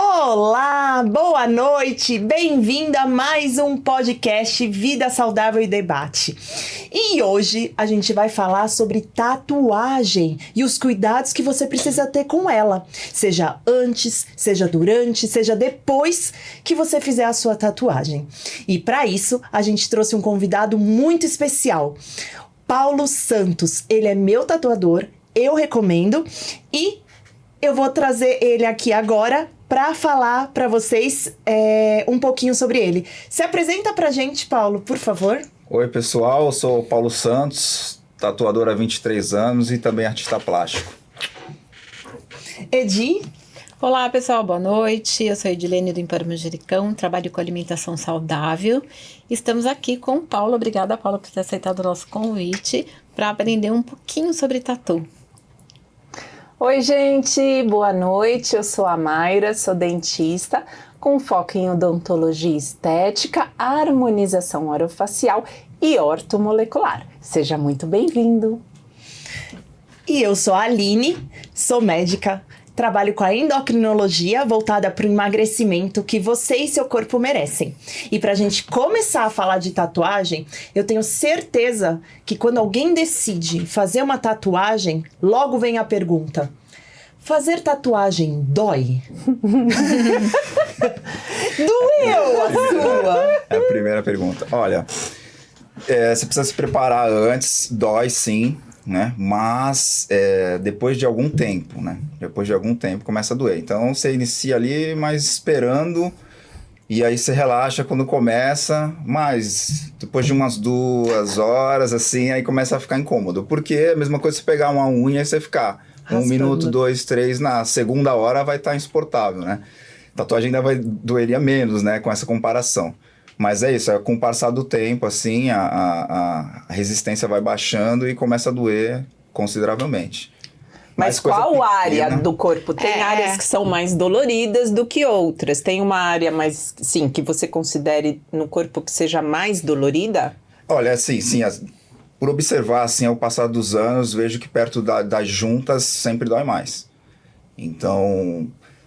Olá, boa noite, bem-vindo a mais um podcast Vida Saudável e Debate. E hoje a gente vai falar sobre tatuagem e os cuidados que você precisa ter com ela, seja antes, seja durante, seja depois que você fizer a sua tatuagem. E para isso a gente trouxe um convidado muito especial, Paulo Santos. Ele é meu tatuador, eu recomendo e eu vou trazer ele aqui agora para falar para vocês um pouquinho sobre ele. Se apresenta pra gente, Paulo, por favor. Oi, pessoal, eu sou o Paulo Santos, tatuador há 23 anos e também artista plástico. Edi? Olá, pessoal, boa noite. Eu sou a Edilene do Empório Manjericão, trabalho com alimentação saudável. Estamos aqui com o Paulo. Obrigada, Paulo, por ter aceitado o nosso convite para aprender um pouquinho sobre tatu. Oi, gente, boa noite. Eu sou a Mayra, sou dentista com foco em odontologia estética, harmonização orofacial e ortomolecular. Seja muito bem-vindo. E eu sou a Aline, sou médica, trabalho com a endocrinologia voltada para o emagrecimento que você e seu corpo merecem. E para a gente começar a falar de tatuagem, eu tenho certeza que quando alguém decide fazer uma tatuagem, logo vem a pergunta: fazer tatuagem dói? Doeu a sua? É a primeira pergunta. Olha, você precisa se preparar antes, dói sim, né? Mas depois de algum tempo, né? Depois de algum tempo começa a doer. Então você inicia ali, mas esperando, e aí você relaxa quando começa, mas depois de umas 2 horas, assim, aí começa a ficar incômodo. Porque é a mesma coisa você pegar uma unha e você ficar raspando. 1 minuto, 2, 3, na segunda hora vai estar insuportável, né? Tatuagem ainda vai doeria menos, né? Com essa comparação. Mas é isso, com o passar do tempo, assim, a resistência vai baixando e começa a doer consideravelmente. Mas qual área do corpo? Tem áreas que são mais doloridas do que outras? Tem uma área mais, sim, que você considere no corpo que seja mais dolorida? Olha, sim, por observar, assim, ao passar dos anos, vejo que perto das juntas sempre dói mais. Então,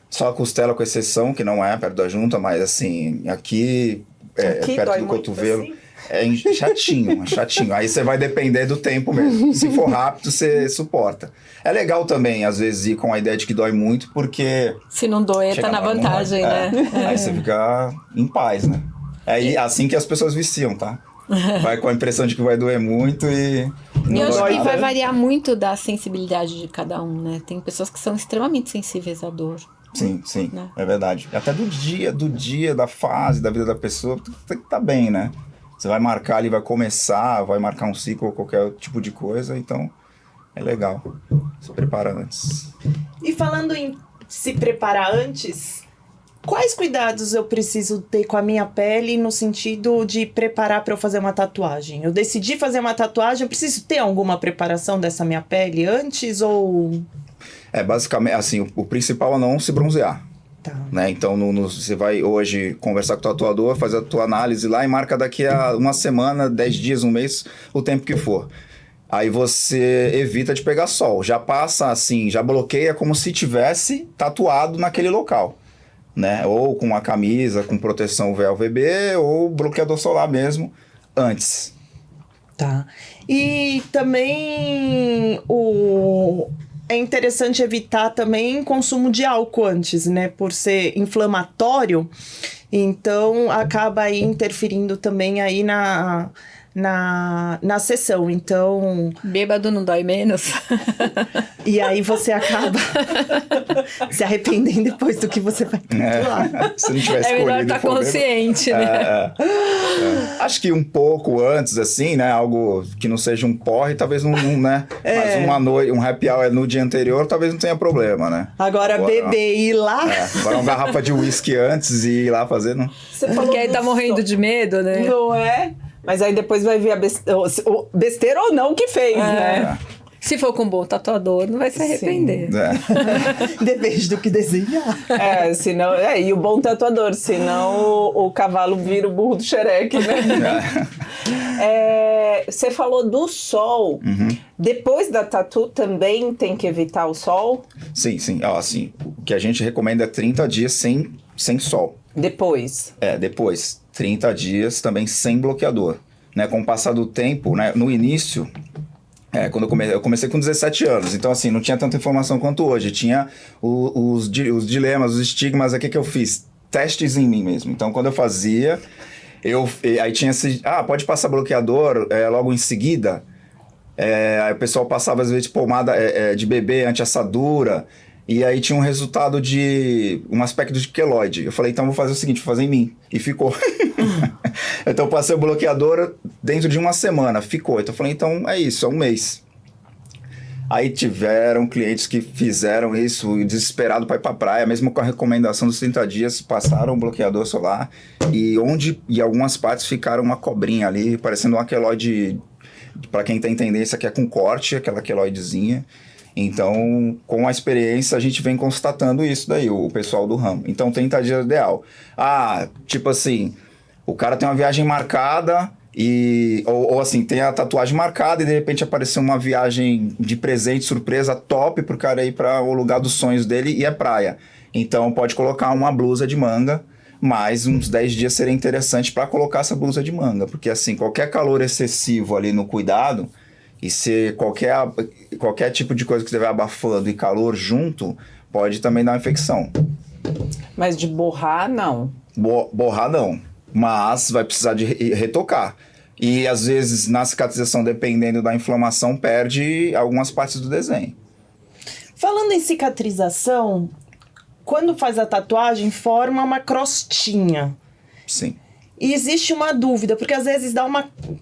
só a costela com exceção, que não é perto da junta, mas assim, aqui perto do cotovelo, assim? É chatinho. Aí você vai depender do tempo mesmo. Se for rápido, você suporta. É legal também, às vezes, ir com a ideia de que dói muito, porque... Se não doer, tá na vantagem, né? Aí você fica em paz, né? É assim que as pessoas viciam, tá? Vai com a impressão de que vai doer muito e... E eu acho que vai variar muito da sensibilidade de cada um, né? Tem pessoas que são extremamente sensíveis à dor. Sim, né? É verdade. Até do dia, da fase, da vida da pessoa, tem que estar bem, né? Você vai marcar ali, vai marcar um ciclo ou qualquer tipo de coisa, então é legal se preparar antes. E falando em se preparar antes, quais cuidados eu preciso ter com a minha pele no sentido de preparar para eu fazer uma tatuagem? Eu decidi fazer uma tatuagem, eu preciso ter alguma preparação dessa minha pele antes ou... Basicamente, assim, o principal é não se bronzear. Tá. Né? Então, você vai hoje conversar com o tatuador, fazer a tua análise lá e marca daqui a uma semana, 10 dias, um mês, o tempo que for. Aí você evita de pegar sol. Já passa assim, já bloqueia como se tivesse tatuado naquele local. Né? Ou com uma camisa, com proteção UV-VB, ou bloqueador solar mesmo, antes. Tá. E também é interessante evitar também consumo de álcool antes, né? Por ser inflamatório, então acaba aí interferindo também aí na sessão, então... Bêbado não dói menos. E aí você acaba se arrependendo depois do que você vai tatuar. Se não tiver escolhido, melhor estar consciente, né? Acho que um pouco antes, assim, né? Algo que não seja um porre, talvez não, né? Mas uma noite, um happy hour no dia anterior, talvez não tenha problema, né? Agora beber e ir lá... Agora uma garrafa de uísque antes e ir lá fazer, não... Porque aí tá morrendo de medo, né? Não é? Mas aí depois vai ver a besteira ou não que fez, né? Se for com um bom tatuador, não vai se arrepender. Depende do que desenhar. Senão, e o bom tatuador, senão o cavalo vira o burro do xereque, né? Você falou do sol. Uhum. Depois da tatu também tem que evitar o sol? Sim. Assim, que a gente recomenda é 30 dias sem sol. Depois. Depois, 30 dias também sem bloqueador. Né? Com o passar do tempo, né? No início, quando eu comecei com 17 anos, então assim, não tinha tanta informação quanto hoje. Tinha os dilemas, os estigmas, o que eu fiz? Testes em mim mesmo. Então, quando eu fazia, aí tinha esse... pode passar bloqueador logo em seguida. Aí o pessoal passava, às vezes, pomada de bebê, anti-assadura, e aí tinha um resultado de um aspecto de queloide. Eu falei, então vou fazer o seguinte, vou fazer em mim. E ficou. Então eu passei o bloqueador dentro de uma semana, ficou. Então eu falei, então é isso, é um mês. Aí tiveram clientes que fizeram isso desesperado para ir para a praia, mesmo com a recomendação dos 30 dias, passaram o bloqueador solar e algumas partes ficaram uma cobrinha ali, parecendo um queloide, para quem tem tendência que é com corte, aquela queloidezinha. Então, com a experiência, a gente vem constatando isso daí, o pessoal do ramo. Então, 30 dias é ideal. Tipo assim, o cara tem uma viagem marcada... Ou assim, tem a tatuagem marcada e de repente apareceu uma viagem de presente, surpresa, top pro cara ir para o lugar dos sonhos dele e é praia. Então pode colocar uma blusa de manga, mas uns 10 dias seria interessante para colocar essa blusa de manga, porque assim, qualquer calor excessivo ali no cuidado, e se qualquer tipo de coisa que estiver abafando e calor junto, pode também dar uma infecção. Mas de borrar, não. Borrar não. Mas vai precisar de retocar. E às vezes na cicatrização, dependendo da inflamação, perde algumas partes do desenho. Falando em cicatrização, quando faz a tatuagem, forma uma crostinha. Sim. E existe uma dúvida, porque às vezes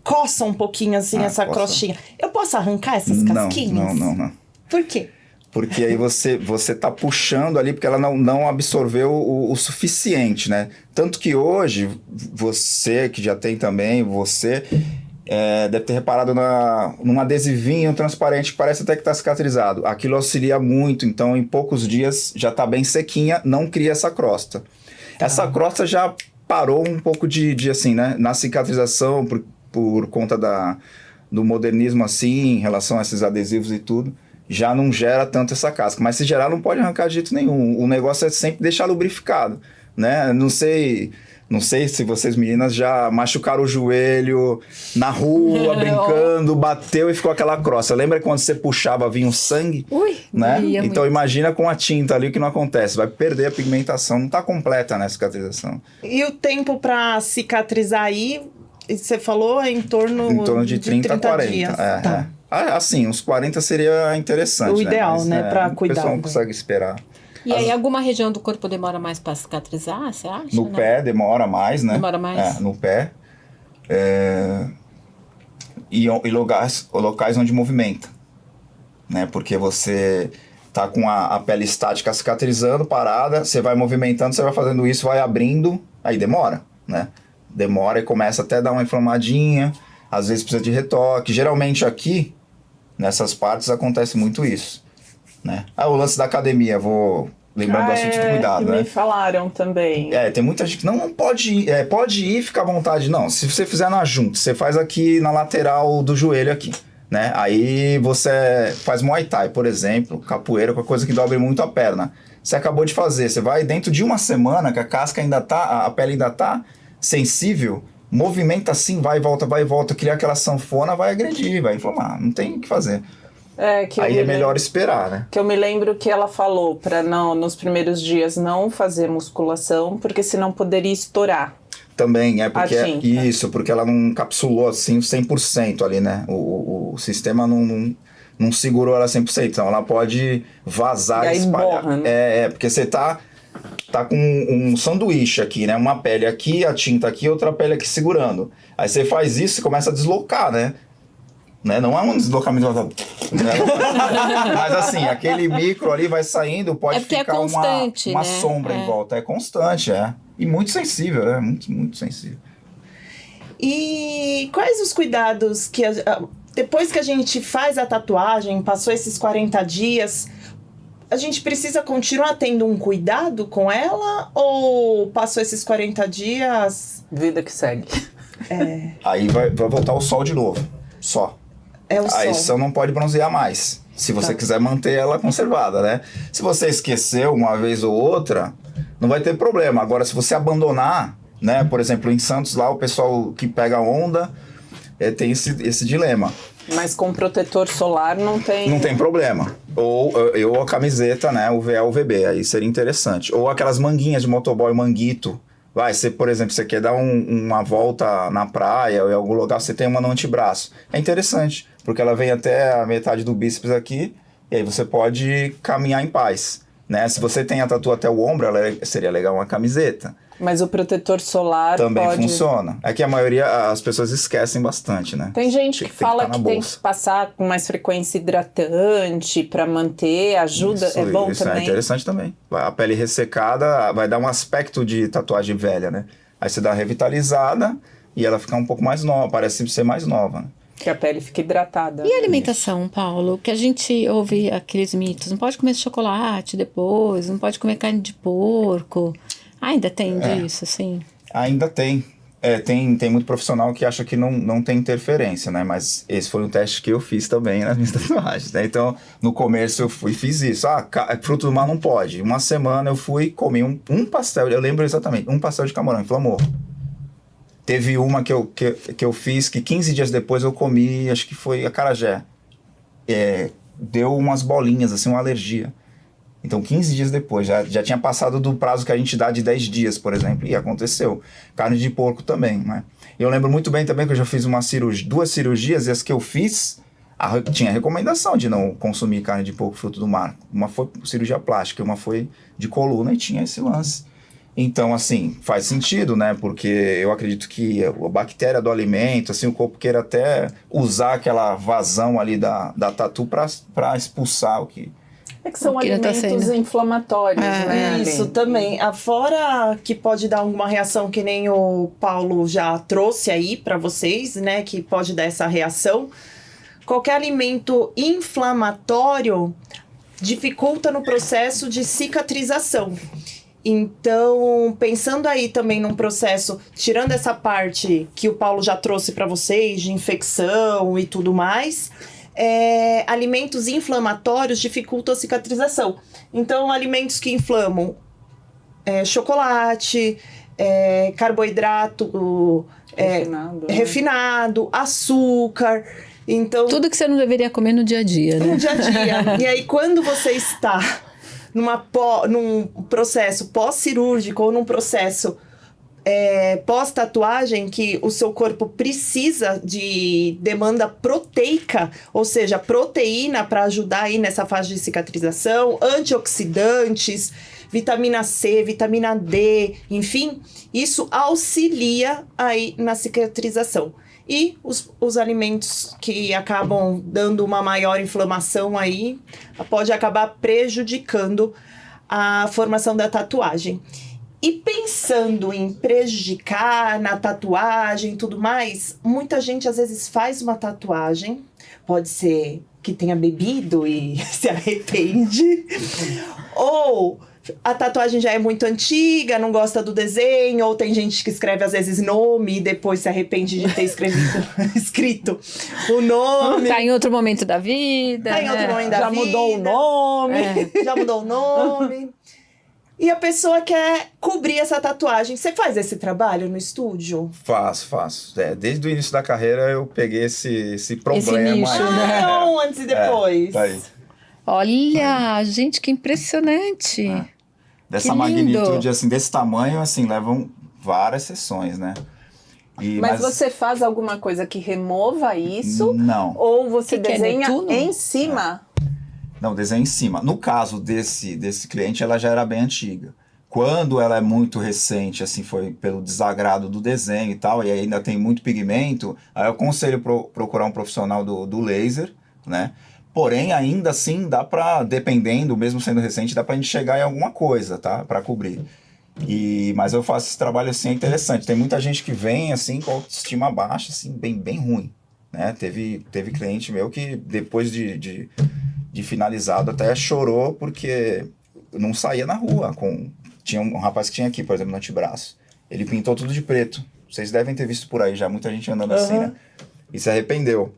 coça um pouquinho assim essa crostinha. Eu posso arrancar essas casquinhas? Não. Por quê? Porque aí você tá puxando ali, porque ela não absorveu o suficiente, né? Tanto que hoje, você que já tem também, deve ter reparado num adesivinho transparente que parece até que está cicatrizado. Aquilo auxilia muito, então em poucos dias já está bem sequinha, não cria essa crosta. Essa crosta já parou um pouco de assim, né? Na cicatrização, por conta do modernismo assim, em relação a esses adesivos e tudo. Já não gera tanto essa casca. Mas se gerar, não pode arrancar de jeito nenhum. O negócio é sempre deixar lubrificado, né? Não sei se vocês meninas já machucaram o joelho na rua, brincando, bateu e ficou aquela crosta. Lembra quando você puxava, vinha um sangue? Né? Então imagina com a tinta ali o que não acontece. Vai perder a pigmentação, não está completa, né, a cicatrização. E o tempo para cicatrizar aí, você falou, é em torno de 30 a 40 dias. Tá. Assim, uns 40 seria interessante. O ideal, Mas, né? Pra cuidar. O pessoal não consegue esperar. E aí, alguma região do corpo demora mais para cicatrizar, você acha? No pé demora mais, né? Demora mais? No pé. E locais onde movimenta. Né? Porque você tá com a pele estática cicatrizando, parada, você vai movimentando, você vai fazendo isso, vai abrindo, aí demora, né? Demora e começa até a dar uma inflamadinha, às vezes precisa de retoque. Geralmente aqui, nessas partes, acontece muito isso, né? O lance da academia, vou lembrando do assunto do cuidado, né? Me falaram também. Tem muita gente que não pode ir, pode ir, fica à vontade. Não, se você fizer na junta, você faz aqui na lateral do joelho aqui, né? Aí você faz Muay Thai, por exemplo, capoeira, com a coisa que dobre muito a perna. Você acabou de fazer, você vai dentro de uma semana, que a casca ainda tá, a pele ainda tá sensível, movimenta assim, vai e volta, cria aquela sanfona, vai agredir, vai inflamar, não tem o que fazer. Aí é melhor esperar, né? Que eu me lembro que ela falou para não, nos primeiros dias, não fazer musculação, porque senão poderia estourar. Também, porque ela não encapsulou assim 100% ali, né? O sistema não segurou ela 100%, então ela pode vazar e espalhar. Borra, né? Porque você tá com um sanduíche aqui, né? Uma pele aqui, a tinta aqui, outra pele aqui segurando. Aí você faz isso e começa a deslocar, né? Não é um deslocamento, né? Mas assim, aquele micro ali vai saindo, pode ficar uma sombra em volta. É constante, E muito sensível, né? Muito, muito sensível. E quais os cuidados que depois que a gente faz a tatuagem, passou esses 40 dias, a gente precisa continuar tendo um cuidado com ela? Ou passou esses 40 dias... Vida que segue. Aí vai voltar o sol de novo. Só. É o sol. Aí você não pode bronzear mais. Se você quiser manter ela conservada, né? Se você esqueceu uma vez ou outra, não vai ter problema. Agora, se você abandonar, né? Por exemplo, em Santos lá, o pessoal que pega onda tem esse dilema. Mas com protetor solar não tem... Não tem problema. Ou a camiseta, né? O VA ou VB, aí seria interessante. Ou aquelas manguinhas de motoboy, manguito. Você, por exemplo, você quer dar uma volta na praia ou em algum lugar, você tem uma no antebraço. É interessante, porque ela vem até a metade do bíceps aqui, e aí você pode caminhar em paz, né? Se você tem a tatu até o ombro, seria legal uma camiseta. Mas o protetor solar também pode... funciona. É que a maioria, as pessoas esquecem bastante, né? Tem gente que fala que tem bolsa. que passar com mais frequência hidratante para manter, ajuda, é bom isso também. É interessante também. A pele ressecada vai dar um aspecto de tatuagem velha, né? Aí você dá uma revitalizada e ela fica um pouco mais nova, parece ser mais nova, né? Que a pele fica hidratada. E a alimentação, Paulo? Que a gente ouve aqueles mitos. Não pode comer chocolate depois, não pode comer carne de porco. Ainda tem disso, assim? Ainda tem. Tem muito profissional que acha que não tem interferência, né? Mas esse foi um teste que eu fiz também nas minhas tatuagens, né? Então, no começo eu fui e fiz isso. Fruto do mar não pode. Uma semana eu fui comi um pastel, eu lembro exatamente, um pastel de camarão, inflamou. Teve uma que eu fiz que 15 dias depois eu comi, acho que foi acarajé. Deu umas bolinhas, assim, uma alergia. Então, 15 dias depois, já tinha passado do prazo que a gente dá de 10 dias, por exemplo, e aconteceu. Carne de porco também, né? Eu lembro muito bem também que eu já fiz duas cirurgias, e as que eu fiz, tinha recomendação de não consumir carne de porco fruto do mar. Uma foi cirurgia plástica, uma foi de coluna e tinha esse lance. Então, assim, faz sentido, né? Porque eu acredito que a bactéria do alimento, assim, o corpo queira até usar aquela vazão ali da tatu para expulsar o que... É que são alimentos inflamatórios, né? Isso também. Fora que pode dar alguma reação, que nem o Paulo já trouxe aí para vocês, né? Que pode dar essa reação. Qualquer alimento inflamatório dificulta no processo de cicatrização. Então, pensando aí também num processo, tirando essa parte que o Paulo já trouxe para vocês, de infecção e tudo mais... alimentos inflamatórios dificultam a cicatrização. Então, alimentos que inflamam, chocolate, carboidrato refinado, açúcar. Então, tudo que você não deveria comer no dia a dia, né? No dia a dia. E aí, quando você está num processo pós-cirúrgico ou num processo pós-tatuagem, que o seu corpo precisa de demanda proteica, ou seja, proteína para ajudar aí nessa fase de cicatrização, antioxidantes, vitamina C, vitamina D, enfim, isso auxilia aí na cicatrização. E os alimentos que acabam dando uma maior inflamação aí, pode acabar prejudicando a formação da tatuagem. E pensando em prejudicar na tatuagem e tudo mais, muita gente às vezes faz uma tatuagem, pode ser que tenha bebido e se arrepende, ou a tatuagem já é muito antiga, não gosta do desenho, ou tem gente que escreve às vezes nome e depois se arrepende de ter escrito o nome. Tá em outro momento da vida. Tá em outro momento da vida. Mudou o nome. Já mudou o nome. E a pessoa quer cobrir essa tatuagem. Você faz esse trabalho no estúdio? Faço. Desde o início da carreira eu peguei esse problema. Esse nicho, aí, né? Não, antes e depois. Tá aí. Olha, gente, que impressionante. Dessa que magnitude, assim, desse tamanho, assim, levam várias sessões, né? Mas você faz alguma coisa que remova isso? Não. Ou você Que desenha é em cima? Não, desenho em cima. No caso desse cliente, ela já era bem antiga. Quando ela é muito recente, assim, foi pelo desagrado do desenho e tal, e ainda tem muito pigmento, aí eu aconselho procurar um profissional do laser, né? Porém, ainda assim, dá pra, dependendo, mesmo sendo recente, dá pra gente chegar em alguma coisa, tá? Pra cobrir. Mas eu faço esse trabalho, assim, é interessante. Tem muita gente que vem, assim, com autoestima baixa, assim, bem ruim, né? Teve cliente meu que, depois de finalizado, até chorou porque não saía na rua. Tinha um rapaz que tinha aqui, por exemplo, no antebraço. Ele pintou tudo de preto. Vocês devem ter visto por aí já, muita gente andando assim, né? E se arrependeu.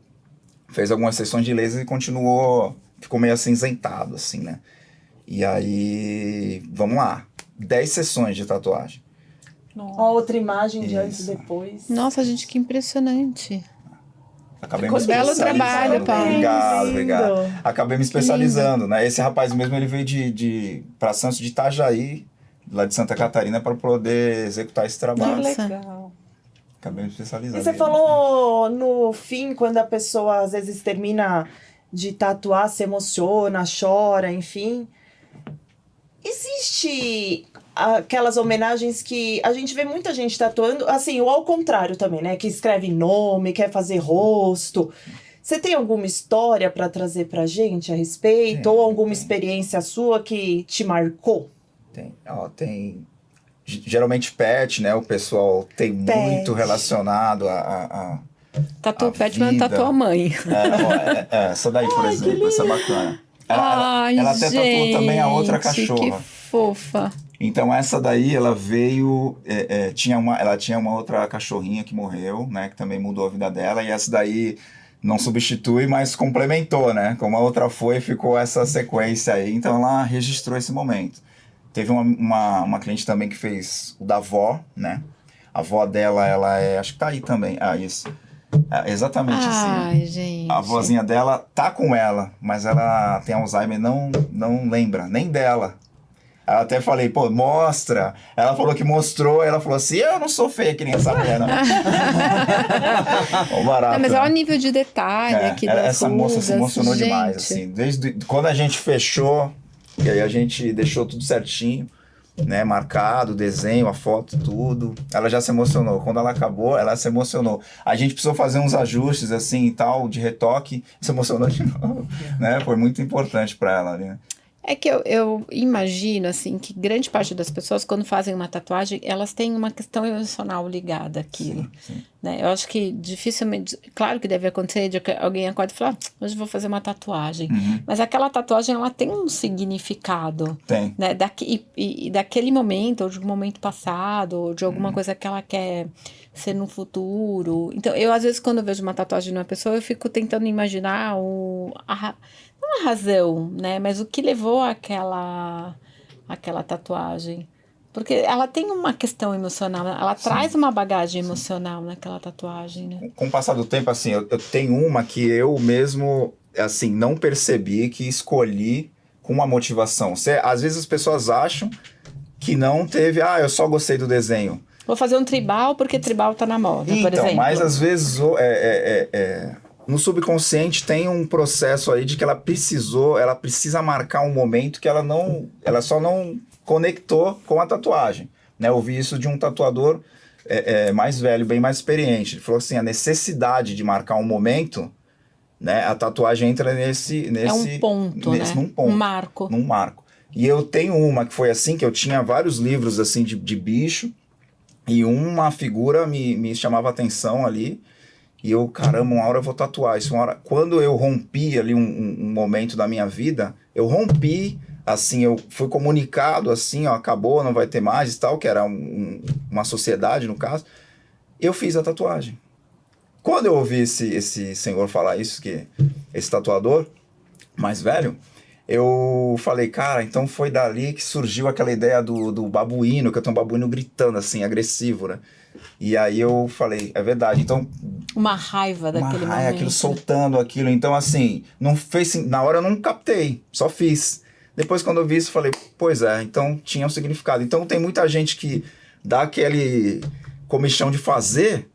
Fez algumas sessões de laser e continuou ficou meio acinzentado, assim, né? E aí, vamos lá, 10 sessões de tatuagem. Ó, outra imagem de Isso. antes e depois. Nossa, gente, que impressionante. Acabei Ficou me belo especializando. trabalho, Paulo. Obrigado, Lindo. obrigado. Acabei me especializando, né? Esse rapaz mesmo, ele veio para Santos de Itajaí, lá de Santa Catarina, para poder executar esse trabalho. Nossa. Legal. Acabei me especializando. E você falou no fim, quando a pessoa às vezes termina de tatuar, se emociona, chora, enfim. Existe aquelas homenagens que a gente vê muita gente tatuando, assim, ou ao contrário também, né? Que escreve nome, quer fazer rosto. Você tem alguma história para trazer pra gente a respeito? Tem, Ou alguma tem. experiência sua que te marcou? Tem geralmente pet, né? O pessoal tem Pet. muito relacionado a Tatu A pet, mas vida. tatu a mãe. essa daí, por exemplo, essa é bacana. Ela até tatuou também a outra cachorra. Que fofa. Então essa daí, ela veio, ela tinha uma outra cachorrinha que morreu, né, que também mudou a vida dela, e essa daí não substitui, mas complementou, né, como a outra foi, ficou essa sequência aí, então ela registrou esse momento. Teve uma cliente também que fez o da avó, né, a avó dela, ela acho que tá aí também, isso, exatamente assim. Ai, gente. A vozinha dela tá com ela, mas ela tem Alzheimer, não lembra nem dela. Ela até falei, pô, mostra. Ela falou que mostrou, ela falou assim, eu não sou feia que nem essa mulher, não. Barato, Não, mas né? olha o nível de detalhe aqui das Essa moça se emocionou rugas, demais, gente. assim. Desde quando a gente fechou, e aí a gente deixou tudo certinho, né, marcado, o desenho, a foto, tudo. Ela já se emocionou. Quando ela acabou, ela se emocionou. A gente precisou fazer uns ajustes, assim, e tal, de retoque, se emocionou de novo, né? Foi muito importante para ela, né? É que eu imagino, assim, que grande parte das pessoas, quando fazem uma tatuagem, elas têm uma questão emocional ligada àquilo. Sim. Né? Eu acho que dificilmente... Claro que deve acontecer de que alguém acorda e fala, hoje eu vou fazer uma tatuagem. Mas aquela tatuagem, ela tem um significado. Tem. Né? E daquele momento, ou de um momento passado, ou de alguma coisa que ela quer ser no futuro. Então, eu, às vezes, quando eu vejo uma tatuagem numa pessoa, eu fico tentando imaginar não a razão, né? Mas o que levou àquela tatuagem. Porque ela tem uma questão emocional, ela traz uma bagagem emocional naquela tatuagem, né? Com o passar do tempo, assim, eu tenho uma que eu mesmo, assim, não percebi que escolhi com uma motivação. Às vezes as pessoas acham que não teve, eu só gostei do desenho. Vou fazer um tribal porque tribal tá na moda, por Então, exemplo. mas às vezes no subconsciente tem um processo aí de que ela precisa marcar um momento que ela só não conectou com a tatuagem, né? Eu ouvi isso de um tatuador mais velho, bem mais experiente. Ele falou assim, a necessidade de marcar um momento, né? A tatuagem entra nesse é um ponto, né? Num ponto, Num marco. E eu tenho uma que foi assim, que eu tinha vários livros assim de bicho, e uma figura me chamava atenção ali, e eu, caramba, uma hora eu vou tatuar isso. Quando eu rompi ali um momento da minha vida, eu rompi, assim, eu fui comunicado assim, acabou, não vai ter mais e tal, que era uma sociedade no caso, eu fiz a tatuagem. Quando eu ouvi esse senhor falar isso, esse tatuador mais velho, eu falei, cara, então foi dali que surgiu aquela ideia do babuíno, que eu tenho um babuíno gritando assim, agressivo, né? E aí eu falei, é verdade, então... Uma raiva daquele momento. Aquilo soltando aquilo, então assim, não fez, na hora eu não captei, só fiz. Depois quando eu vi isso, falei, pois é, então tinha um significado. Então tem muita gente que dá aquele comichão de fazer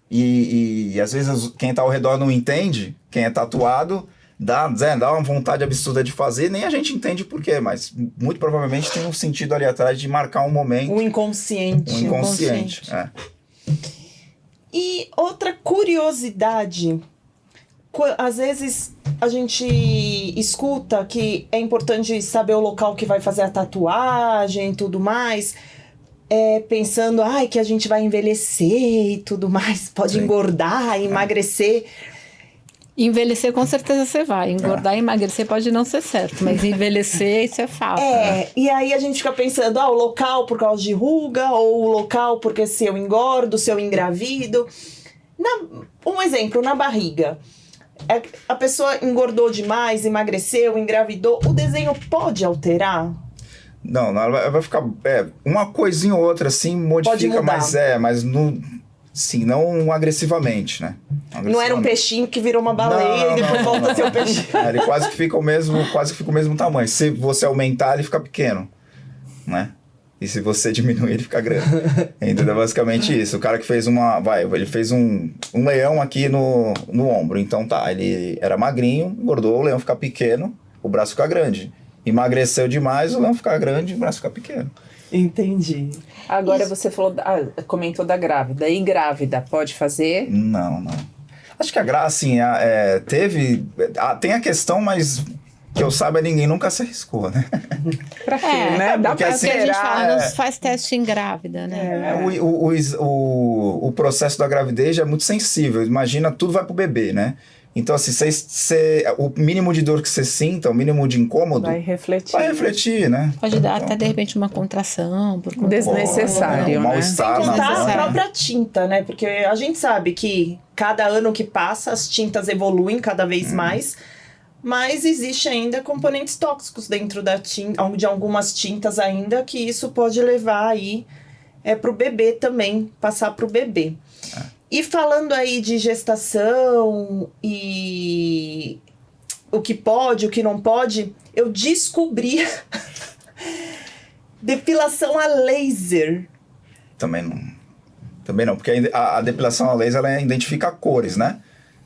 e às vezes quem tá ao redor não entende, quem é tatuado... Dá uma vontade absurda de fazer, nem a gente entende por quê, mas muito provavelmente tem um sentido ali atrás de marcar um momento. Um inconsciente. Um inconsciente. E outra curiosidade, às vezes a gente escuta que é importante saber o local que vai fazer a tatuagem e tudo mais, pensando que a gente vai envelhecer e tudo mais, pode engordar, emagrecer. Envelhecer com certeza você vai. Engordar e emagrecer pode não ser certo, mas envelhecer isso é fato. E aí a gente fica pensando, o local por causa de ruga, ou o local porque se eu engordo, se eu engravido. Um exemplo, na barriga. A pessoa engordou demais, emagreceu, engravidou, o desenho pode alterar? Não, ela vai ficar... uma coisinha ou outra, assim, modifica, mas não... Sim, não agressivamente, né? Não era um peixinho que virou uma baleia e depois volta a ser um peixinho. Ele quase que fica o mesmo tamanho. Se você aumentar, ele fica pequeno, né? E se você diminuir, ele fica grande. Entendeu? Basicamente isso. O cara que fez ele fez um leão aqui no ombro. Então ele era magrinho, engordou, o leão fica pequeno, o braço fica grande. Emagreceu demais, o leão fica grande, o braço fica pequeno. Entendi. Agora você falou, comentou da grávida. E grávida, pode fazer? Não. Acho que a graça, assim, tem a questão, mas que eu saiba, ninguém nunca se arriscou, né? Pra quê, né? Dá porque pra assim, a gente esperar. fala, não faz teste em grávida, né? O processo da gravidez é muito sensível. Imagina, tudo vai pro bebê, né? Então, assim, o mínimo de dor que você sinta, o mínimo de incômodo... Vai refletir, né? Pode dar até, de repente, uma contração. Por conta Desnecessário, um né? mal-estar Sem na contar mão. a própria tinta, né? Porque a gente sabe que cada ano que passa, as tintas evoluem cada vez mais, mas existe ainda componentes tóxicos dentro de algumas tintas ainda, que isso pode levar aí pro bebê também, passar pro bebê. E falando aí de gestação e o que pode, o que não pode, eu descobri depilação a laser. Também não, porque a depilação a laser, ela identifica cores, né?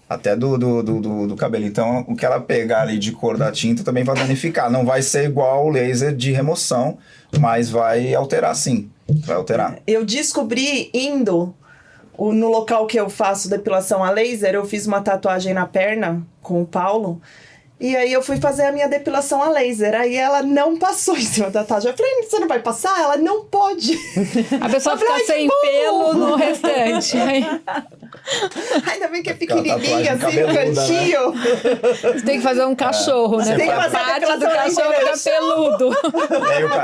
Até do cabelo. Então, o que ela pegar ali de cor da tinta também vai danificar. Não vai ser igual o laser de remoção, mas vai alterar sim. Vai alterar. Eu descobri indo no local que eu faço depilação a laser, eu fiz uma tatuagem na perna com o Paulo. E aí eu fui fazer a minha depilação a laser. Aí ela não passou em cima da tatuagem. Eu falei, você não vai passar? Ela não pode. A pessoa fica sem pelo no restante. Ainda bem que é pequenininha, assim, no cabeluda, cantinho. Você tem que fazer um cachorro, né? Tem que fazer Parte do depilação cachorro laser. fica peludo.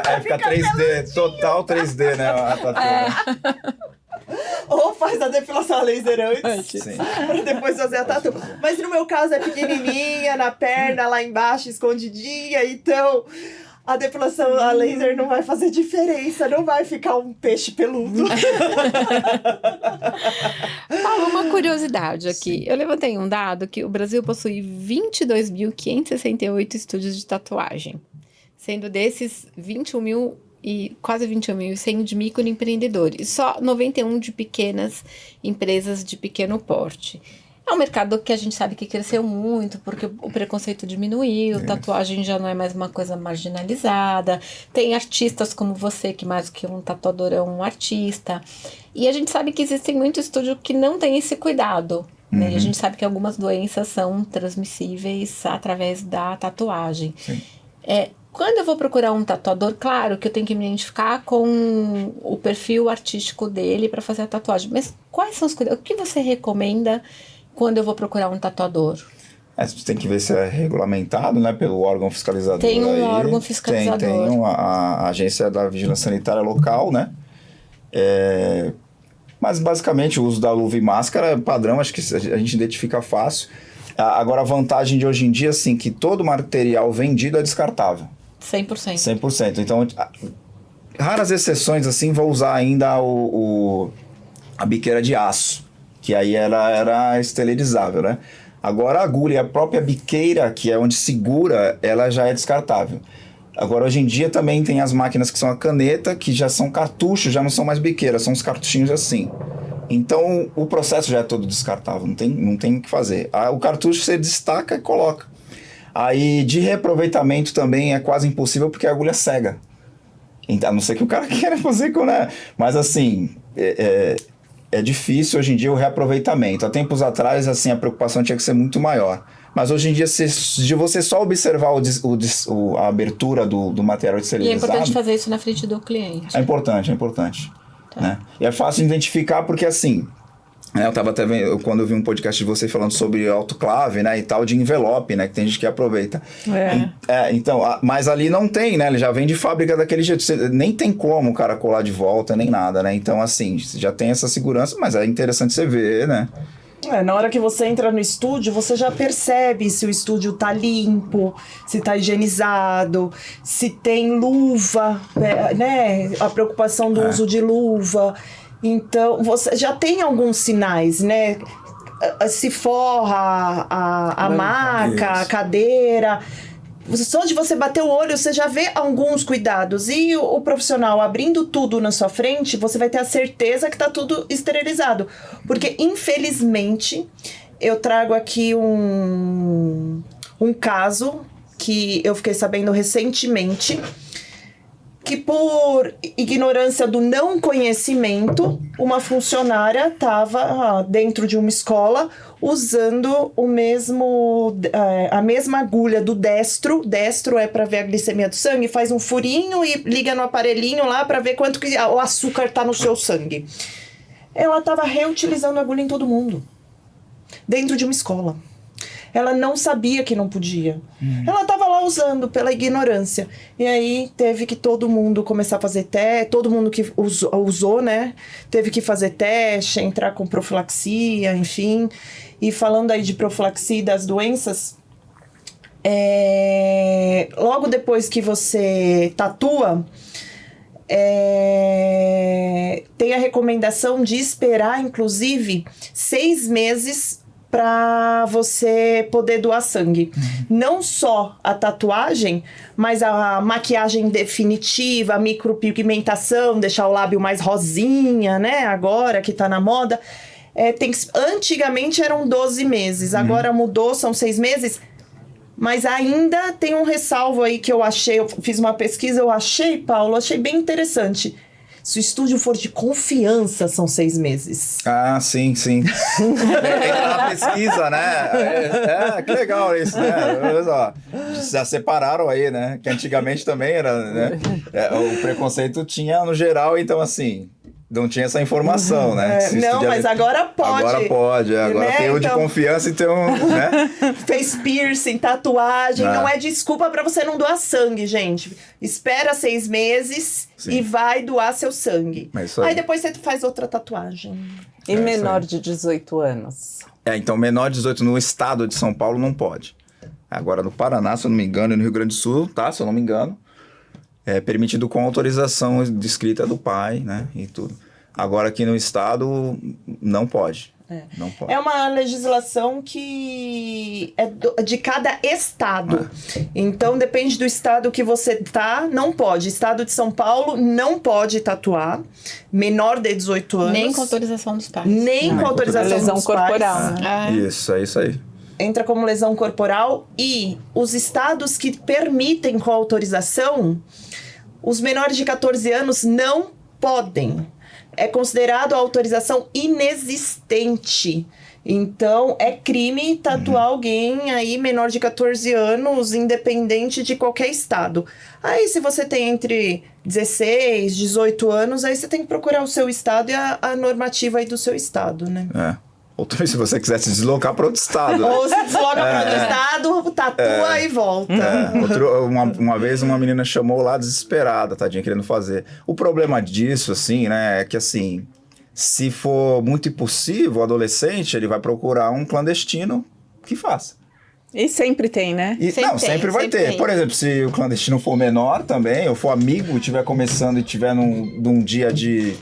Aí fica 3D, total 3D, né? A tatuagem. Ou faz a depilação a laser antes, Sim. pra depois fazer a tatu. Mas no meu caso é pequenininha, na perna, lá embaixo, escondidinha. Então, a depilação a laser não vai fazer diferença. Não vai ficar um peixe peludo. Paulo, uma curiosidade aqui. Eu levantei um dado que o Brasil possui 22.568 estúdios de tatuagem. Sendo desses 21.100 de microempreendedores, só 91 de pequenas empresas de pequeno porte. É um mercado que a gente sabe que cresceu muito, porque o preconceito diminuiu, tatuagem já não é mais uma coisa marginalizada, tem artistas como você, que mais do que um tatuador é um artista, e a gente sabe que existem muitos estúdios que não têm esse cuidado, né? E a gente sabe que algumas doenças são transmissíveis através da tatuagem. Sim. Quando eu vou procurar um tatuador, claro que eu tenho que me identificar com o perfil artístico dele para fazer a tatuagem. Mas quais são os cuidados? O que você recomenda quando eu vou procurar um tatuador? Você tem que ver se é regulamentado, né, pelo órgão fiscalizador. Tem um órgão fiscalizador. Tem a agência da vigilância sanitária local, né? Mas basicamente o uso da luva e máscara é padrão, acho que a gente identifica fácil. Agora a vantagem de hoje em dia, assim, que todo material vendido é descartável. 100%. 100%. Então, raras exceções, assim, vou usar ainda a biqueira de aço, que aí ela era esterilizável, né? Agora a agulha e a própria biqueira, que é onde segura, ela já é descartável. Agora, hoje em dia, também tem as máquinas que são a caneta, que já são cartuchos, já não são mais biqueiras, são os cartuchinhos assim. Então, o processo já é todo descartável, não tem o que fazer. O cartucho você destaca e coloca. Aí, de reaproveitamento também é quase impossível, porque a agulha cega. A não ser que o cara queira fazer com... Né? Mas, assim, é difícil hoje em dia o reaproveitamento. Há tempos atrás, assim, a preocupação tinha que ser muito maior. Mas hoje em dia, de você só observar a abertura do material E esterilizado... é importante fazer isso na frente do cliente. É importante. Tá. Né? E é fácil de identificar porque, assim... eu tava até vendo, quando eu vi um podcast de você falando sobre autoclave, né, e tal, de envelope, né, que tem gente que aproveita. Então, mas ali não tem, né, ele já vem de fábrica daquele jeito, nem tem como o cara colar de volta, nem nada, né, então, assim, já tem essa segurança, mas é interessante você ver, né. Na hora que você entra no estúdio, você já percebe se o estúdio tá limpo, se tá higienizado, se tem luva, né? A preocupação do uso de luva. Então, você já tem alguns sinais, né? Se forra a maca, a cadeira. Só de você bater o olho, você já vê alguns cuidados. E o profissional abrindo tudo na sua frente, você vai ter a certeza que tá tudo esterilizado. Porque, infelizmente, eu trago aqui um caso que eu fiquei sabendo recentemente, que por ignorância do não conhecimento, uma funcionária estava dentro de uma escola usando a mesma agulha do destro. Destro é para ver a glicemia do sangue, faz um furinho e liga no aparelhinho lá para ver quanto que o açúcar está no seu sangue. Ela estava reutilizando a agulha em todo mundo, dentro de uma escola. Ela não sabia que não podia. Ela estava lá usando pela ignorância. E aí teve que todo mundo começar a fazer teste. Todo mundo que usou, né? Teve que fazer teste, entrar com profilaxia, enfim. E falando aí de profilaxia e das doenças, logo depois que você tatua, tem a recomendação de esperar, inclusive, 6 meses para você poder doar sangue. Não só a tatuagem, mas a maquiagem definitiva, a micropigmentação, deixar o lábio mais rosinha, né? Agora que tá na moda. Antigamente eram 12 meses, agora mudou, são 6 meses. Mas ainda tem um ressalvo aí que eu achei, eu fiz uma pesquisa, Paulo, achei bem interessante. Se o estúdio for de confiança, são 6 meses. Ah, sim. Entra na pesquisa, né? Que legal isso, né? Já separaram aí, né? Que antigamente também era, né? O preconceito tinha no geral, então assim... Não tinha essa informação, né? Mas agora pode. Agora pode. Agora né? Tem o de confiança e tem um... Né? Fez piercing, tatuagem. Não é desculpa pra você não doar sangue, gente. Espera 6 meses e vai doar seu sangue. Aí depois você faz outra tatuagem. E menor de 18 anos? Então menor de 18 no estado de São Paulo não pode. Agora no Paraná, se eu não me engano, e no Rio Grande do Sul, tá? Se eu não me engano. É permitido com autorização descrita do pai, né? E tudo. Agora aqui no estado, não pode. Não pode. É uma legislação que é de cada estado. Então, depende do estado que você tá, não pode. Estado de São Paulo não pode tatuar. Menor de 18 anos. Nem com autorização dos pais. Nem com autorização dos lesão corporal, pais. né? Isso, é isso aí. Entra como lesão corporal e os estados que permitem com autorização, os menores de 14 anos não podem. É considerado a autorização inexistente. Então, é crime tatuar alguém aí menor de 14 anos, independente de qualquer estado. Aí, se você tem entre 16, 18 anos, aí você tem que procurar o seu estado e a normativa aí do seu estado, né? Ou também, se você quiser se deslocar para outro estado. Ou se desloca para outro estado, tatua e volta. Uma vez uma menina chamou lá desesperada, tadinha, querendo fazer. O problema disso, assim, né, é que assim, se for muito impossível, o adolescente, ele vai procurar um clandestino que faça. E sempre tem, né? Sempre vai ter. Por exemplo, se o clandestino for menor também, ou for amigo, estiver começando e estiver num dia de...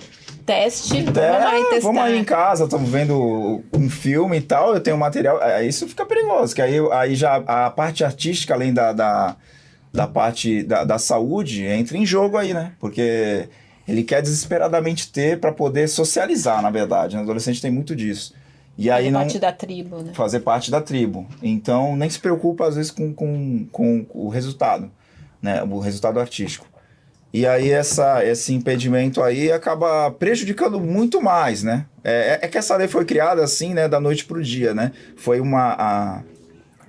Teste, vamos aí testar. Vamos aí em casa, estamos vendo um filme e tal, eu tenho material, aí isso fica perigoso, que aí já a parte artística, além da parte da saúde, entra em jogo aí, né? Porque ele quer desesperadamente ter para poder socializar, na verdade, o adolescente tem muito disso. E aí fazer parte da tribo, né? Fazer parte da tribo. Então, nem se preocupa, às vezes, com o resultado, né? O resultado artístico. E aí esse impedimento aí acaba prejudicando muito mais, né? É que essa lei foi criada assim, né, da noite pro dia, né? Foi a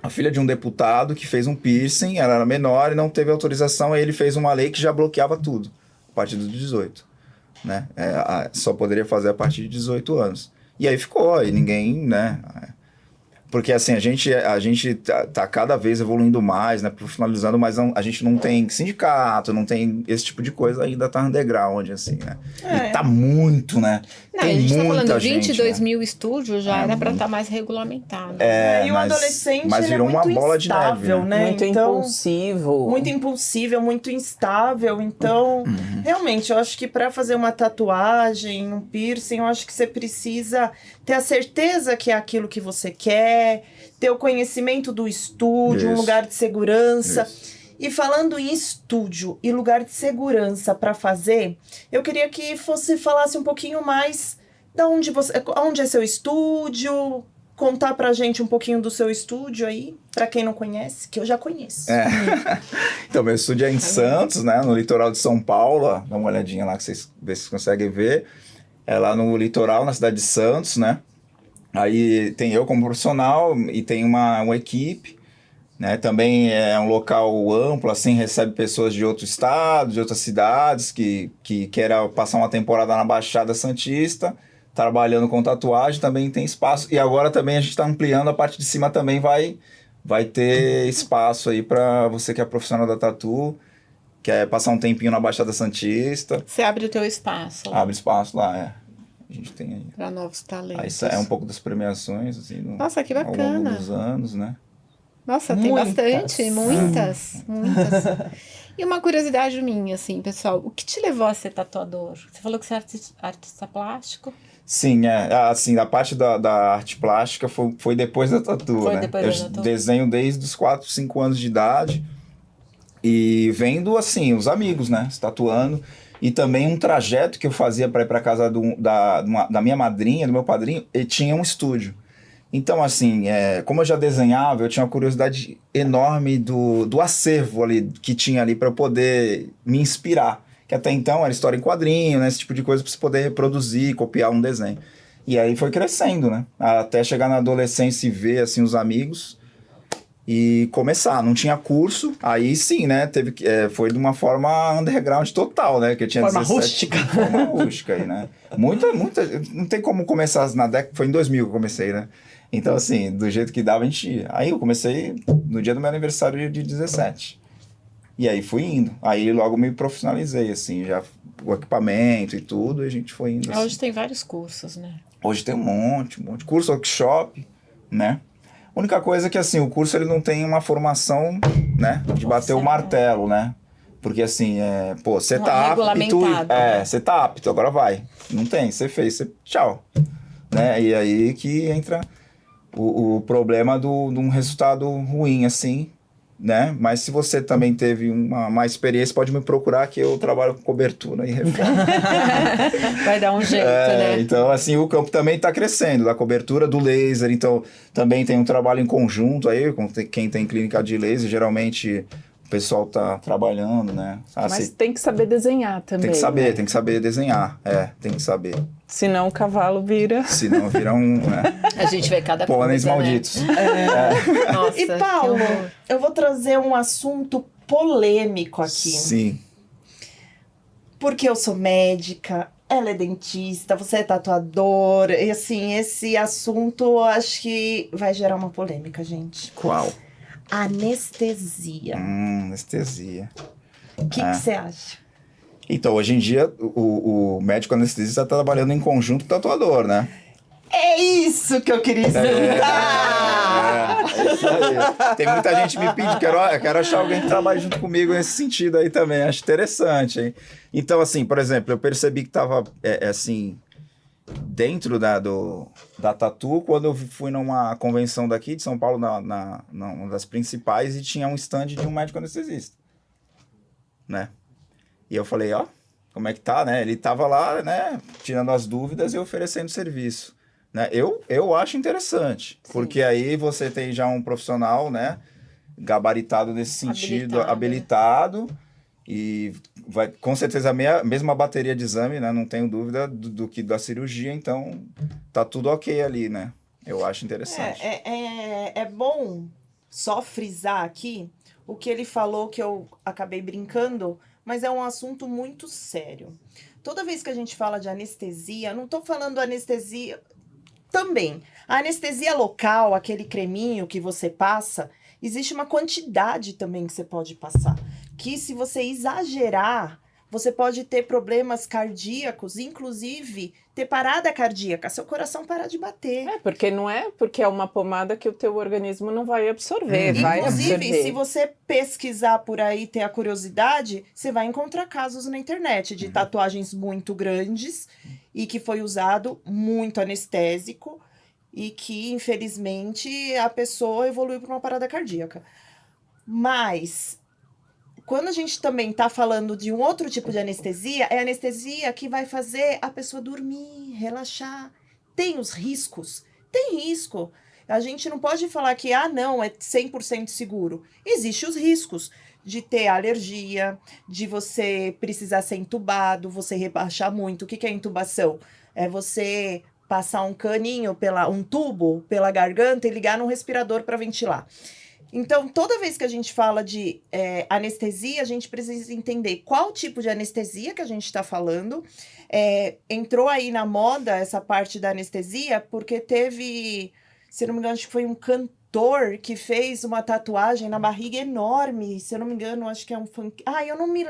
filha de um deputado que fez um piercing, ela era menor e não teve autorização, aí ele fez uma lei que já bloqueava tudo, a partir dos 18, né? Só poderia fazer a partir de 18 anos. E aí ficou, e ninguém, né? Porque assim, a gente tá cada vez evoluindo mais, né? Profissionalizando, mas a gente não tem sindicato, não tem esse tipo de coisa, ainda tá underground, assim, né? E tá muito, né? Não, Tem a gente tá muita falando gente, 22 né? mil estúdios, já era pra estar mais regulamentado. E o adolescente mas ele virou é muito uma bola de neve, instável, né? né? Muito impulsivo. Muito impulsivo, muito instável. Então, realmente, eu acho que para fazer uma tatuagem, um piercing, eu acho que você precisa ter a certeza que é aquilo que você quer, ter o conhecimento do estúdio, um Isso. lugar de segurança. Isso. E falando em estúdio e lugar de segurança para fazer, eu queria que você falasse um pouquinho mais onde é seu estúdio, contar pra gente um pouquinho do seu estúdio aí, pra quem não conhece, que eu já conheço. Então, meu estúdio é em Santos, né? No litoral de São Paulo. Ó, dá uma olhadinha lá que vocês conseguem ver. É lá no litoral, na cidade de Santos, né? Aí tem eu como profissional e tem uma equipe, né? Também é um local amplo, assim, recebe pessoas de outro estado, de outras cidades que queiram passar uma temporada na Baixada Santista, trabalhando com tatuagem, também tem espaço. E agora também a gente está ampliando, a parte de cima também vai ter espaço aí para você que é profissional da tatu, quer passar um tempinho na Baixada Santista. Você abre o teu espaço lá, Abre espaço lá, A gente tem aí. para novos talentos. Aí isso é um pouco das premiações, assim, Nossa, que ao longo bacana. dos anos, né? Nossa, tem Muitas. bastante, muitas. E uma curiosidade minha, assim, pessoal, o que te levou a ser tatuador? Você falou que você é artista plástico? Sim, assim, a parte da arte plástica foi depois da tatu, Foi né? depois Eu da tatu. desenho desde os 4, 5 anos de idade e vendo, assim, os amigos, né? Se tatuando. E também um trajeto que eu fazia para ir para casa da minha madrinha, do meu padrinho, e tinha um estúdio. Então, assim, como eu já desenhava, eu tinha uma curiosidade enorme do acervo ali, que tinha ali para eu poder me inspirar. Que até então era história em quadrinho, né? Esse tipo de coisa para você poder reproduzir, copiar um desenho. E aí foi crescendo, né? Até chegar na adolescência e ver, assim, os amigos e começar. Não tinha curso, aí sim, né? Foi de uma forma underground total, né? Que eu tinha Forma 17, rústica. Forma rústica aí, né? Muita... Não tem como começar na década... Foi em 2000 que eu comecei, né? Então, assim, do jeito que dava, a gente ia. Aí eu comecei no dia do meu aniversário de 17. E aí fui indo. Aí logo me profissionalizei, assim, já o equipamento e tudo, e a gente foi indo. Assim. Hoje tem vários cursos, né? Hoje tem um monte de curso, workshop, né? A única coisa é que, assim, o curso ele não tem uma formação, né? De bater o martelo, né? Porque, assim, você tá apto, você tá apto, agora vai. Não tem, você fez, tchau. Né? E aí que entra o problema de um resultado ruim, assim, né? Mas se você também teve uma experiência, pode me procurar que eu trabalho com cobertura e reforma. Vai dar um jeito, né? Então, assim, o campo também está crescendo, da cobertura do laser, então também tem um trabalho em conjunto aí, com quem tem clínica de laser, geralmente o pessoal tá trabalhando, né? Mas tem que saber desenhar também. Tem que saber, né? tem que saber desenhar, tem que saber. Senão o cavalo vira... Senão vira A gente vê cada pôneis coisa, malditos. Né? Nossa, E Paulo, que horror. eu vou trazer um assunto polêmico aqui. Sim. Porque eu sou médica, ela é dentista, você é tatuador. E assim, esse assunto eu acho que vai gerar uma polêmica, gente. Qual? Anestesia. Anestesia. O que você acha? Então, hoje em dia, o médico anestesista está trabalhando em conjunto com o tatuador, né? É isso que eu queria escutar! É isso aí. Tem muita gente me pedindo, quero achar alguém que trabalhe junto comigo nesse sentido aí também, acho interessante, hein? Então, assim, por exemplo, eu percebi que estava, assim, dentro da tatu, quando eu fui numa convenção daqui de São Paulo, uma das principais, e tinha um stand de um médico anestesista, né? E eu falei, como é que tá, né? Ele tava lá, né, tirando as dúvidas e oferecendo serviço. Né? Eu acho interessante, sim. Porque aí você tem já um profissional, né, gabaritado nesse sentido, habilitado e vai, com certeza, a mesma bateria de exame, né, não tenho dúvida do que da cirurgia, então tá tudo ok ali, né? Eu acho interessante. É bom só frisar aqui o que ele falou, que eu acabei brincando, mas é um assunto muito sério. Toda vez que a gente fala de anestesia, não tô falando anestesia... também, a anestesia local, aquele creminho que você passa, existe uma quantidade também que você pode passar. Que se você exagerar, você pode ter problemas cardíacos, inclusive ter parada cardíaca, seu coração parar de bater. Porque não é porque é uma pomada que o teu organismo não vai absorver, vai Inclusive, absorver. se você pesquisar por aí, ter a curiosidade, você vai encontrar casos na internet de tatuagens muito grandes e que foi usado muito anestésico e que, infelizmente, a pessoa evoluiu para uma parada cardíaca. Mas, quando a gente também está falando de um outro tipo de anestesia, é a anestesia que vai fazer a pessoa dormir, relaxar. Tem os riscos? Tem risco. A gente não pode falar que, não, é 100% seguro. Existem os riscos de ter alergia, de você precisar ser entubado, você rebaixar muito. O que é intubação? É você passar um caninho, um tubo pela garganta e ligar num respirador para ventilar. Então, toda vez que a gente fala de anestesia, a gente precisa entender qual tipo de anestesia que a gente está falando. Entrou aí na moda essa parte da anestesia, porque teve, se eu não me engano, acho que foi um cantor que fez uma tatuagem na barriga enorme. Se eu não me engano, acho que é um funk. Eu não me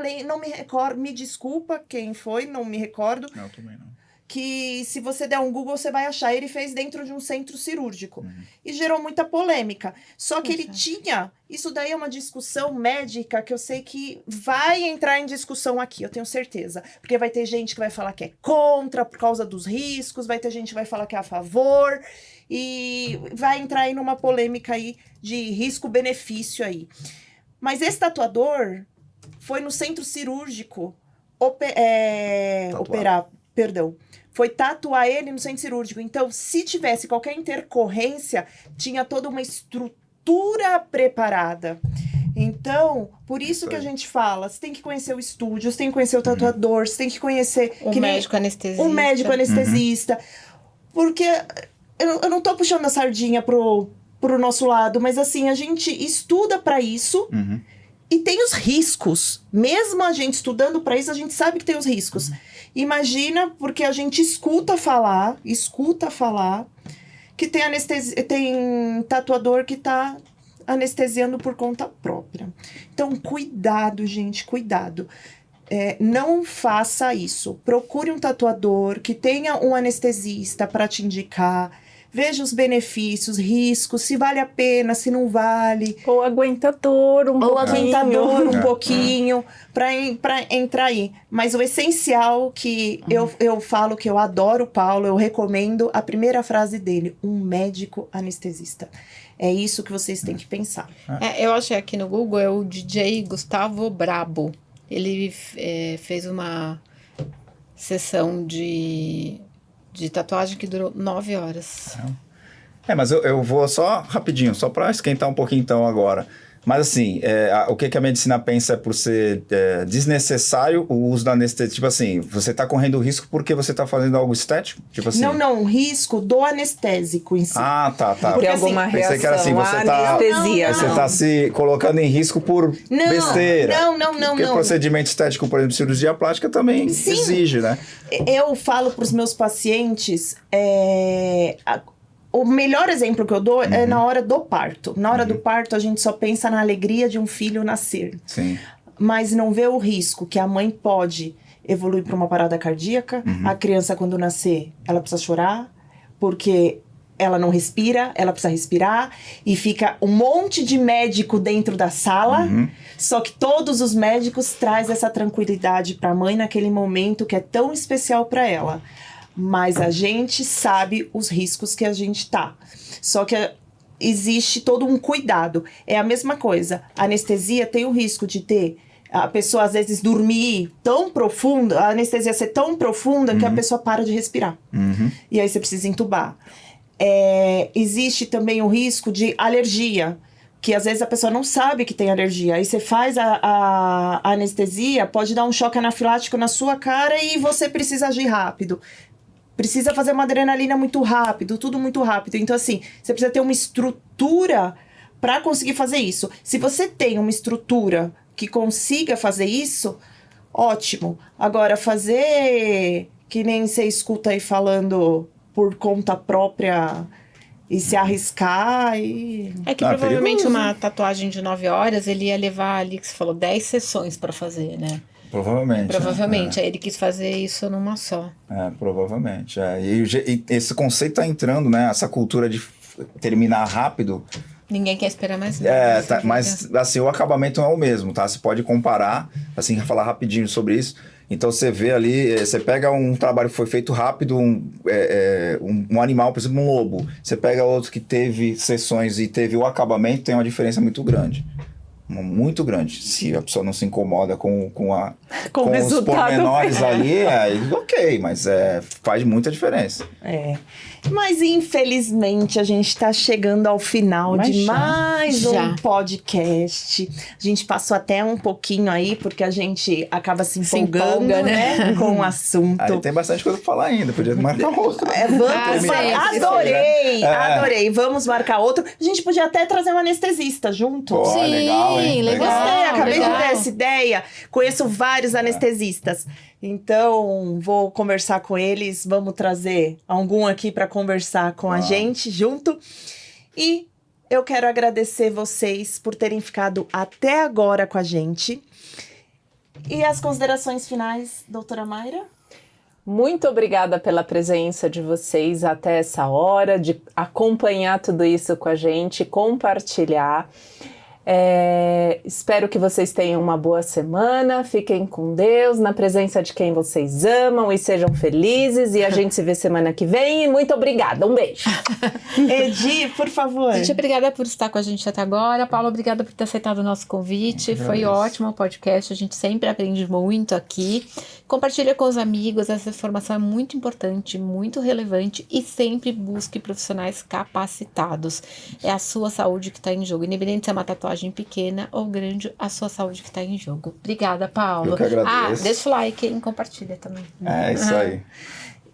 recordo, me desculpa quem foi, não me recordo. Não, também não. Que se você der um Google, você vai achar. Ele fez dentro de um centro cirúrgico. E gerou muita polêmica. Só que ele tinha... Isso daí é uma discussão médica que eu sei que vai entrar em discussão aqui, eu tenho certeza. Porque vai ter gente que vai falar que é contra por causa dos riscos, vai ter gente que vai falar que é a favor. E vai entrar aí numa polêmica aí de risco-benefício aí. Mas esse tatuador foi no centro cirúrgico foi tatuar ele no centro cirúrgico. Então, se tivesse qualquer intercorrência, tinha toda uma estrutura preparada. Então, por isso que a gente fala, você tem que conhecer o estúdio, você tem que conhecer o tatuador, você tem que conhecer... O médico anestesista. O médico anestesista. Porque eu não tô puxando a sardinha pro nosso lado, mas assim, a gente estuda para isso... E tem os riscos. Mesmo a gente estudando para isso, a gente sabe que tem os riscos. Imagina, porque a gente escuta falar que tem tatuador que tá anestesiando por conta própria. Então, cuidado, gente, cuidado. Não faça isso. Procure um tatuador que tenha um anestesista para te indicar. Veja os benefícios, riscos, se vale a pena, se não vale. Ou aguentador um pouquinho para entrar aí. Mas o essencial que eu falo que eu adoro o Paulo, eu recomendo a primeira frase dele, um médico anestesista. É isso que vocês têm que pensar. Eu achei aqui no Google, é o DJ Gustavo Brabo. Ele fez uma sessão de tatuagem que durou 9 horas. Mas eu vou só rapidinho, só para esquentar um pouquinho então agora. Mas assim, o que a medicina pensa é por ser desnecessário o uso da anestesia? Tipo assim, você está correndo risco porque você está fazendo algo estético? Tipo assim. Não, risco do anestésico em si. Tá. Porque alguma reação, pensei que era assim, anestesia. Você está se colocando em risco por besteira. Não. Porque procedimento estético, por exemplo, cirurgia plástica também exige, né? Eu falo para os meus pacientes... O melhor exemplo que eu dou é na hora do parto. Na hora do parto, a gente só pensa na alegria de um filho nascer. Sim. Mas não vê o risco que a mãe pode evoluir para uma parada cardíaca. A criança, quando nascer, ela precisa chorar, porque ela não respira, ela precisa respirar. E fica um monte de médico dentro da sala. Só que todos os médicos trazem essa tranquilidade para a mãe naquele momento que é tão especial para ela. Mas a gente sabe os riscos que a gente tá. Só que existe todo um cuidado. É a mesma coisa. A anestesia tem o risco de ter a pessoa, às vezes, dormir tão profunda, a anestesia ser tão profunda que a pessoa para de respirar. E aí você precisa entubar. Existe também o risco de alergia, que às vezes a pessoa não sabe que tem alergia. Aí você faz a anestesia, pode dar um choque anafilático na sua cara e você precisa agir rápido. Precisa fazer uma adrenalina muito rápido, tudo muito rápido. Então, assim, você precisa ter uma estrutura para conseguir fazer isso. Se você tem uma estrutura que consiga fazer isso, ótimo. Agora, fazer que nem você escuta aí falando por conta própria e se arriscar e... É que provavelmente uma tatuagem de 9 horas, ele ia levar ali, que você falou, 10 sessões pra fazer, né? Provavelmente. Provavelmente. Aí ele quis fazer isso numa só. Provavelmente. E esse conceito tá entrando, né? Essa cultura de terminar rápido. Ninguém quer esperar mais nada. Mas assim, o acabamento não é o mesmo, tá? Você pode comparar, assim, falar rapidinho sobre isso. Então você vê ali, você pega um trabalho que foi feito rápido, um animal, por exemplo, um lobo. Você pega outro que teve sessões e teve o acabamento, tem uma diferença muito grande. Muito grande. Se a pessoa não se incomoda com os pormenores ali, aí ok, mas faz muita diferença. Mas infelizmente a gente tá chegando ao final de mais um podcast. A gente passou até um pouquinho aí, porque a gente acaba se empolgando, né? Com o assunto. Aí tem bastante coisa pra falar ainda, podia marcar outro. Adorei. Vamos marcar outro. A gente podia até trazer um anestesista junto. Sim, legal, hein? Gostei, acabei de ver essa ideia. Conheço vários anestesistas. Então, vou conversar com eles. Vamos trazer algum aqui para conversar com a gente junto. E eu quero agradecer vocês por terem ficado até agora com a gente. E as considerações finais, doutora Mayra? Muito obrigada pela presença de vocês até essa hora, de acompanhar tudo isso com a gente, compartilhar. Espero que vocês tenham uma boa semana, fiquem com Deus, na presença de quem vocês amam e sejam felizes, e a gente se vê semana que vem, e muito obrigada, um beijo. Edi, por favor. Gente, obrigada por estar com a gente até agora. Paulo, obrigada por ter aceitado o nosso convite, foi ótimo o podcast, a gente sempre aprende muito aqui. Compartilha com os amigos, essa informação é muito importante, muito relevante, e sempre busque profissionais capacitados. É a sua saúde que está em jogo, independente se é uma tatuagem pequena ou grande, a sua saúde que está em jogo. Obrigada, Paulo. Eu que agradeço. Deixa o like e compartilha também. Isso aí.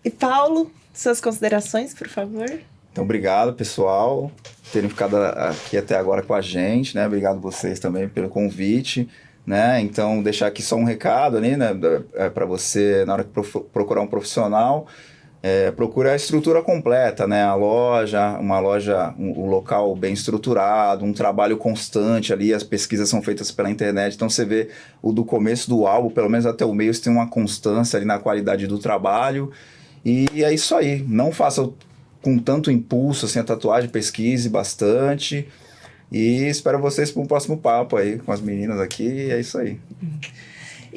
E Paulo, suas considerações, por favor? Então, obrigado, pessoal, por terem ficado aqui até agora com a gente, né? Obrigado vocês também pelo convite, né? Então, deixar aqui só um recado ali, né? Para você, na hora que procurar um profissional, procura a estrutura completa, né? O local bem estruturado, um trabalho constante ali, as pesquisas são feitas pela internet, então você vê do começo do álbum, pelo menos até o meio, você tem uma constância ali na qualidade do trabalho, e é isso aí, não faça com tanto impulso assim a tatuagem, pesquise bastante, e espero vocês para um próximo papo aí com as meninas aqui, e é isso aí.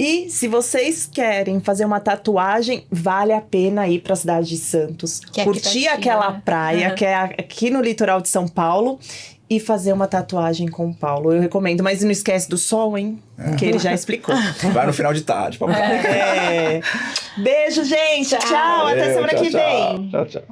E se vocês querem fazer uma tatuagem, vale a pena ir para a cidade de Santos, curtir aquela praia que é aqui no litoral de São Paulo e fazer uma tatuagem com o Paulo. Eu recomendo, mas não esquece do sol, hein? Que ele já explicou. Vai no final de tarde. Beijo, gente. Tchau. Até semana que vem. Tchau.